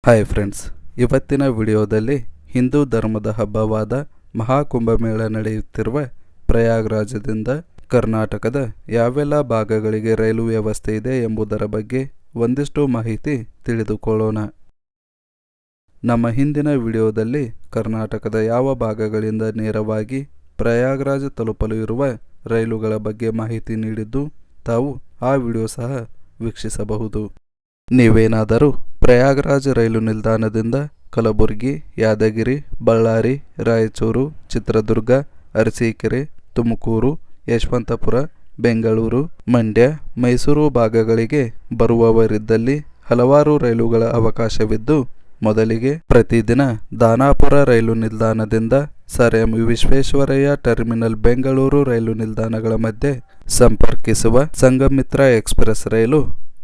Hi friends, ಇವತ್ತಿನ ವಿಡಿಯೋದಲ್ಲಿ ಹಿಂದೂ ಧರ್ಮದ ಹಬ್ಬವಾದ ಮಹಾಕುಂಭಮೇಳ ನಡೆಯುತ್ತಿರುವ ಪ್ರಯಾಗ್ರಾಜದಿಂದ ಕರ್ನಾಟಕದ ಯಾವೆಲ್ಲ ಭಾಗಗಳಿಗೆ ರೈಲು ವ್ಯವಸ್ಥೆ ಇದೆ ಎಂಬುದರ ಬಗ್ಗೆ ಒಂದಿಷ್ಟು ಮಾಹಿತಿ ತಿಳಿದುಕೊಳ್ಳೋಣ. ನಮ್ಮ ಹಿಂದಿನ ವಿಡಿಯೋದಲ್ಲಿ ಕರ್ನಾಟಕದ ಯಾವ ಭಾಗಗಳಿಂದ ನೇರವಾಗಿ ಪ್ರಯಾಗ್ರಾಜ್ ತಲುಪಲು ಇರುವ ರೈಲುಗಳ ಬಗ್ಗೆ ಮಾಹಿತಿ ನೀಡಿದ್ದು, ತಾವು ಆ ವಿಡಿಯೋ ಸಹ ವೀಕ್ಷಿಸಬಹುದು. ನೀವೇನಾದರೂ ಪ್ರಯಾಗ್ರಾಜ್ ರೈಲು ನಿಲ್ದಾಣದಿಂದ ಕಲಬುರಗಿ, ಯಾದಗಿರಿ, ಬಳ್ಳಾರಿ, ರಾಯಚೂರು, ಚಿತ್ರದುರ್ಗ, ಅರಸೀಕೆರೆ, ತುಮಕೂರು, ಯಶವಂತಪುರ, ಬೆಂಗಳೂರು, ಮಂಡ್ಯ, ಮೈಸೂರು ಭಾಗಗಳಿಗೆ ಬರುವವರಿದ್ದಲ್ಲಿ ಹಲವಾರು ರೈಲುಗಳ ಅವಕಾಶವಿದ್ದು, ಮೊದಲಿಗೆ ಪ್ರತಿದಿನ ದಾನಾಪುರ ರೈಲು ನಿಲ್ದಾಣದಿಂದ sir M Visvesvaraya terminal Bengaluru ರೈಲು ನಿಲ್ದಾಣಗಳ ಮಧ್ಯೆ ಸಂಪರ್ಕಿಸುವ ಸಂಘಮಿತ್ರ ಎಕ್ಸ್ಪ್ರೆಸ್ ರೈಲು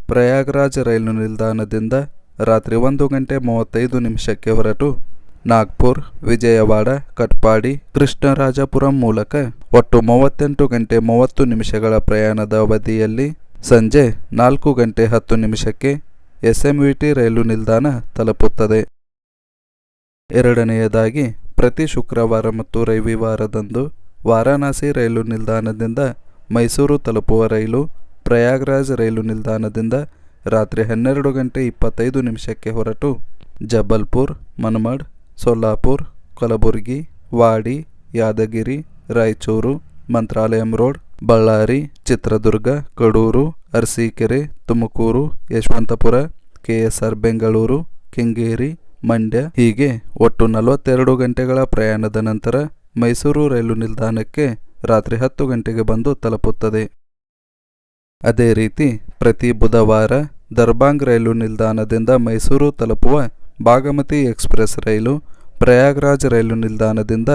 ಪ್ರಯಾಗ್ರಾಜ್ ರೈಲು ನಿಲ್ದಾಣದಿಂದ ರಾತ್ರಿ 1:35 ಹೊರಟು ನಾಗ್ಪುರ್, ವಿಜಯವಾಡ, ಕಟ್ಪಾಡಿ, ಕೃಷ್ಣರಾಜಪುರಂ ಮೂಲಕ ಒಟ್ಟು 38:30 ಪ್ರಯಾಣದ ಅವಧಿಯಲ್ಲಿ ಸಂಜೆ 4:10 SMVT ರೈಲು ನಿಲ್ದಾಣ ತಲುಪುತ್ತದೆ. ಎರಡನೆಯದಾಗಿ, ಪ್ರತಿ ಶುಕ್ರವಾರ ಮತ್ತು ರವಿವಾರದಂದು ವಾರಾಣಸಿ ರೈಲು ನಿಲ್ದಾಣದಿಂದ ಮೈಸೂರು ತಲುಪುವ ರೈಲು ಪ್ರಯಾಗ್ರಾಜ್ ರೈಲು ನಿಲ್ದಾಣದಿಂದ ರಾತ್ರಿ 12:25 ಹೊರಟು ಜಬಲ್ಪುರ್, ಮನ್ಮಡ್, ಸೊಲ್ಲಾಪುರ್, ಕಲಬುರಗಿ, ವಾಡಿ, ಯಾದಗಿರಿ, ರಾಯಚೂರು, ಮಂತ್ರಾಲಯಂ ರೋಡ್, ಬಳ್ಳಾರಿ, ಚಿತ್ರದುರ್ಗ, ಕಡೂರು, ಅರಸೀಕೆರೆ, ತುಮಕೂರು, ಯಶವಂತಪುರ, KSR ಬೆಂಗಳೂರು, ಕೆಂಗೇರಿ, ಮಂಡ್ಯ ಹೀಗೆ ಒಟ್ಟು 42 ಗಂಟೆಗಳ ಪ್ರಯಾಣದ ನಂತರ ಮೈಸೂರು ರೈಲು ನಿಲ್ದಾಣಕ್ಕೆ ರಾತ್ರಿ 10 ಗಂಟೆಗೆ ಬಂದು ತಲುಪುತ್ತದೆ. ಅದೇ ರೀತಿ ಪ್ರತಿ ಬುಧವಾರ ದರ್ಬಾಂಗ್ ರೈಲು ನಿಲ್ದಾಣದಿಂದ ಮೈಸೂರು ತಲುಪುವ ಬಾಗಮತಿ ಎಕ್ಸ್ಪ್ರೆಸ್ ರೈಲು ಪ್ರಯಾಗ್ರಾಜ್ ರೈಲು ನಿಲ್ದಾಣದಿಂದ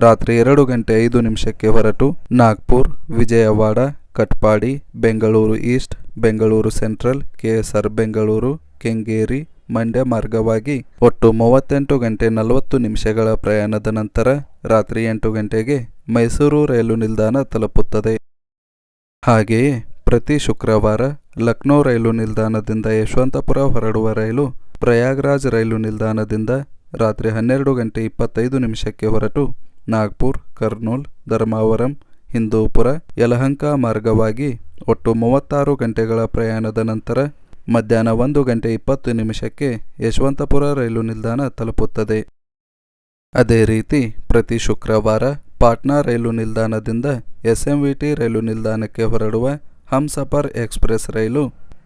ರಾತ್ರಿ 2:05 ಹೊರಟು Nagpur, Vijayawada, Katpadi, Bengaluru East, Bengaluru central, KSR Bengaluru, Kengeri, Mandya ಮಾರ್ಗವಾಗಿ ಒಟ್ಟು 38:40 ಪ್ರಯಾಣದ ನಂತರ ರಾತ್ರಿ 8 ಗಂಟೆಗೆ ಮೈಸೂರು ರೈಲು ನಿಲ್ದಾಣ ತಲುಪುತ್ತದೆ. ಹಾಗೆಯೇ ಪ್ರತಿ ಶುಕ್ರವಾರ ಲಕ್ನೋ ರೈಲು ನಿಲ್ದಾಣದಿಂದ ಯಶವಂತಪುರ ಹೊರಡುವ ರೈಲು ಪ್ರಯಾಗ್ರಾಜ್ ರೈಲು ನಿಲ್ದಾಣದಿಂದ ರಾತ್ರಿ 12:25 ಹೊರಟು ನಾಗ್ಪುರ್, ಕರ್ನೂಲ್, ಧರ್ಮಾವರಂ, ಹಿಂದೂಪುರ, ಯಲಹಂಕ ಮಾರ್ಗವಾಗಿ ಒಟ್ಟು 36 ಗಂಟೆಗಳ ಪ್ರಯಾಣದ ನಂತರ ಮಧ್ಯಾಹ್ನ 1:20 ಯಶವಂತಪುರ ರೈಲು ನಿಲ್ದಾಣ ತಲುಪುತ್ತದೆ. ಅದೇ ರೀತಿ ಪ್ರತಿ ಶುಕ್ರವಾರ ಪಾಟ್ನಾ ರೈಲು ನಿಲ್ದಾಣದಿಂದ SMVT ರೈಲು ನಿಲ್ದಾಣಕ್ಕೆ ಹೊರಡುವ ಹಮ್ಸಫರ್ ಎಕ್ಸ್ಪ್ರೆಸ್ ರೈಲು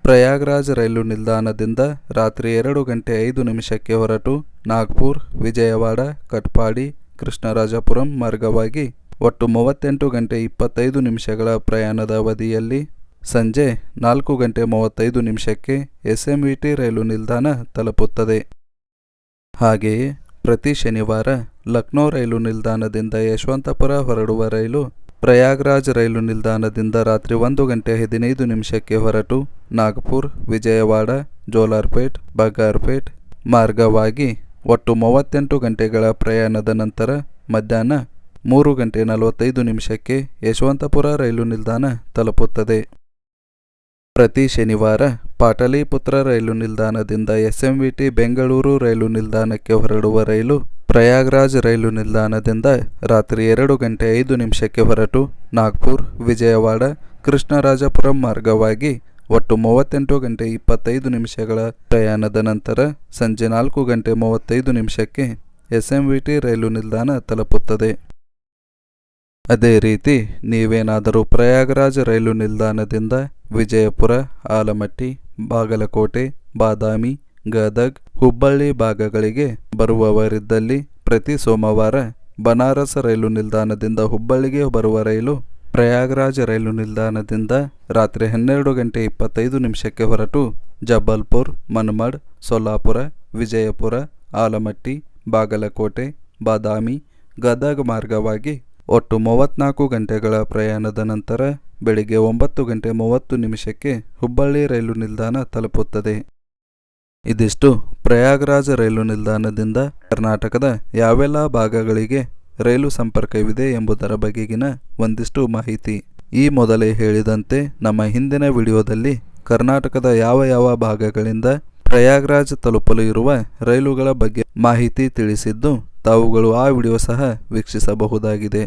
ಪ್ರಯಾಗ್ರಾಜ್ ರೈಲು ನಿಲ್ದಾಣದಿಂದ ರಾತ್ರಿ 2:05 ಹೊರಟು ನಾಗ್ಪುರ್, ವಿಜಯವಾಡ, ಕಟ್ಪಾಡಿ, ಕೃಷ್ಣರಾಜಪುರಂ ಮಾರ್ಗವಾಗಿ ಒಟ್ಟು 38:25 ಪ್ರಯಾಣದ ಅವಧಿಯಲ್ಲಿ ಸಂಜೆ 4:35 SMVT ರೈಲು ನಿಲ್ದಾಣ ತಲುಪುತ್ತದೆ. ಹಾಗೆಯೇ ಪ್ರತಿ ಶನಿವಾರ ಲಕ್ನೋ ರೈಲು ನಿಲ್ದಾಣದಿಂದ ಯಶವಂತಪುರ ಹೊರಡುವ ರೈಲು ಪ್ರಯಾಗ್ರಾಜ್ ರೈಲು ನಿಲ್ದಾಣದಿಂದ ರಾತ್ರಿ 1:15 ಹೊರಟು ನಾಗ್ಪುರ್, ವಿಜಯವಾಡ, ಜೋಲಾರ್ಪೇಟ್, ಬಗಾರ್ಪೇಟ್ ಮಾರ್ಗವಾಗಿ ಒಟ್ಟು 38 ಗಂಟೆಗಳ ಪ್ರಯಾಣದ ನಂತರ ಮಧ್ಯಾಹ್ನ 3:45 ಯಶವಂತಪುರ ರೈಲು ನಿಲ್ದಾಣ ತಲುಪುತ್ತದೆ. ಪ್ರತಿ ಶನಿವಾರ ಪಾಟಲಿಪುತ್ರ ರೈಲು ನಿಲ್ದಾಣದಿಂದ SMVT ಬೆಂಗಳೂರು ರೈಲು ನಿಲ್ದಾಣಕ್ಕೆ ಹೊರಡುವ ರೈಲು ಪ್ರಯಾಗ್ರಾಜ್ ರೈಲು ನಿಲ್ದಾಣದಿಂದ ರಾತ್ರಿ 2:05 ಹೊರಟು ನಾಗ್ಪುರ್, ವಿಜಯವಾಡ, ಕೃಷ್ಣರಾಜಪುರಂ ಮಾರ್ಗವಾಗಿ ಒಟ್ಟು 38:25 ಪ್ರಯಾಣದ ನಂತರ ಸಂಜೆ 4:35 SMVT ರೈಲು ನಿಲ್ದಾಣ ತಲುಪುತ್ತದೆ. ಅದೇ ರೀತಿ ನೀವೇನಾದರೂ ಪ್ರಯಾಗ್ರಾಜ್ ರೈಲು ನಿಲ್ದಾಣದಿಂದ ವಿಜಯಪುರ, ಆಲಮಟ್ಟಿ, ಬಾಗಲಕೋಟೆ, ಬಾದಾಮಿ, ಗದಗ್, ಹುಬ್ಬಳ್ಳಿ ಭಾಗಗಳಿಗೆ ಬರುವವರಿದ್ದಲ್ಲಿ ಪ್ರತಿ ಸೋಮವಾರ ಬನಾರಸ್ ರೈಲು ನಿಲ್ದಾಣದಿಂದ ಹುಬ್ಬಳ್ಳಿಗೆ ಬರುವ ರೈಲು ಪ್ರಯಾಗ್ರಾಜ್ ರೈಲು ನಿಲ್ದಾಣದಿಂದ ರಾತ್ರಿ 12:25 ಹೊರಟು ಜಬಲ್ಪುರ್, ಮನ್ಮಡ್, ಸೊಲ್ಲಾಪುರ, ವಿಜಯಪುರ, ಆಲಮಟ್ಟಿ, ಬಾಗಲಕೋಟೆ, ಬಾದಾಮಿ, ಗದಗ್ ಮಾರ್ಗವಾಗಿ ಒಟ್ಟು 34 ಗಂಟೆಗಳ ಪ್ರಯಾಣದ ನಂತರ ಬೆಳಿಗ್ಗೆ 9:30 ಹುಬ್ಬಳ್ಳಿ ರೈಲು ನಿಲ್ದಾಣ ತಲುಪುತ್ತದೆ. ಇದಿಷ್ಟು ಪ್ರಯಾಗ್ರಾಜ್ ರೈಲು ನಿಲ್ದಾಣದಿಂದ ಕರ್ನಾಟಕದ ಯಾವೆಲ್ಲ ಭಾಗಗಳಿಗೆ ರೈಲು ಸಂಪರ್ಕವಿದೆ ಎಂಬುದರ ಬಗೆಗಿನ ಒಂದಿಷ್ಟು ಮಾಹಿತಿ. ಈ ಮೊದಲೇ ಹೇಳಿದಂತೆ ನಮ್ಮ ಹಿಂದಿನ ವಿಡಿಯೋದಲ್ಲಿ ಕರ್ನಾಟಕದ ಯಾವ ಭಾಗಗಳಿಂದ ಪ್ರಯಾಗ್ರಾಜ್ ತಲುಪಲು ಇರುವ ರೈಲುಗಳ ಬಗ್ಗೆ ಮಾಹಿತಿ ತಿಳಿಸಿದ್ದು, ತಾವುಗಳು ಆ ವಿಡಿಯೋ ಸಹ ವೀಕ್ಷಿಸಬಹುದಾಗಿದೆ.